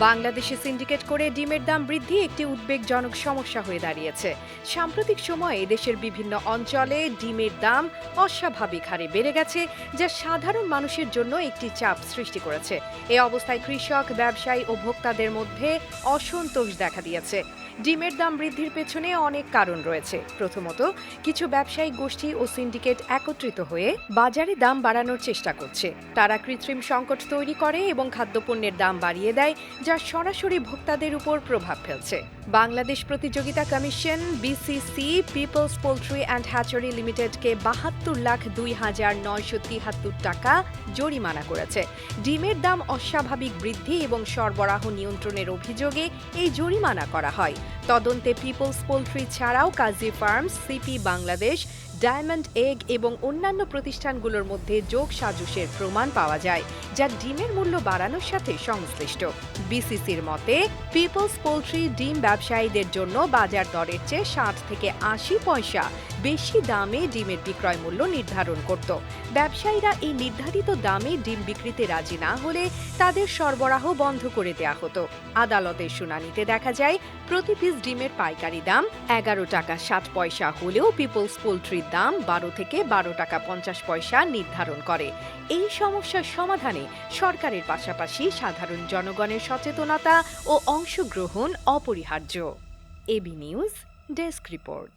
বাংলাদেশে সিন্ডিকেট করে ডিমের দাম বৃদ্ধি একটি উদ্বেগজনক সমস্যা হয়ে দাঁড়িয়েছে। সাম্প্রতিক সময়ে দেশের বিভিন্ন অঞ্চলে ডিমের দাম অস্বাভাবিক হারে বেড়ে গেছে, যা সাধারণ মানুষের জন্য একটি চাপ সৃষ্টি করেছে। এ অবস্থায় কৃষক, ব্যবসায়ী ও ভোক্তাদের মধ্যে অসন্তোষ দেখা দিয়েছে। ডিমের দাম বৃদ্ধির পেছনে অনেক কারণ রয়েছে। প্রথমত, কিছু ব্যবসায়িক গোষ্ঠী ও সিন্ডিকেট একত্রিত হয়ে বাজারে দাম বাড়ানোর চেষ্টা করছে। তারা কৃত্রিম সংকট তৈরি করে এবং খাদ্যপণ্যের দাম বাড়িয়ে দেয়, যা সরাসরি ভোক্তাদের উপর প্রভাব ফেলছে। বাংলাদেশ প্রতিযোগিতা commission BCC peoples poultry and hatchery লিমিটেডকে ৭২,০২,৯৭৩ টাকা জরিমানা করেছে। ডিমের দাম অস্বাভাবিক বৃদ্ধি এবং সরবরাহ নিয়ন্ত্রণের অভিযোগে এই জরিমানা করা হয়। তদন্তে পিপলস পোল্ট্রি ছাড়াও Kazi farms, CP Bangladesh, diamond egg এবং অন্যান্য প্রতিষ্ঠানগুলোর মধ্যে যোগ সাজশের প্রমাণ পাওয়া যায়, যা ডিমের মূল্য বাড়ানোর সাথে সংশ্লিষ্ট। বিসিসির মতে, পিপলস পোল্ট্রি ডিম ব্যবসায়ীদের জন্য বাজার দরের চেয়ে ৬০ থেকে ৮০ পয়সা বেশি দামে ডিমের বিক্রয় মূল্য নির্ধারণ করত। ব্যবসায়ীরা এই নির্ধারিত দামে ডিম বিক্রিতে রাজি না হলে তাদের সরবরাহ বন্ধ করে দেয়া হতো। আদালতের শুনানিতে দেখা যায়, প্রতি পিস ডিমের পাইকারি দাম ১১ টাকা ৬০ পয়সা হলেও পিপলস পোল্ট্রির দাম ১২ থেকে ১২ টাকা ৫০ পয়সা নির্ধারণ করে। এই সমস্যার সমাধানে সরকারের পাশাপাশি সাধারণ জনগণের সচেতনতা ও অংশগ্রহণ অপরিহার্য। AB news desk report.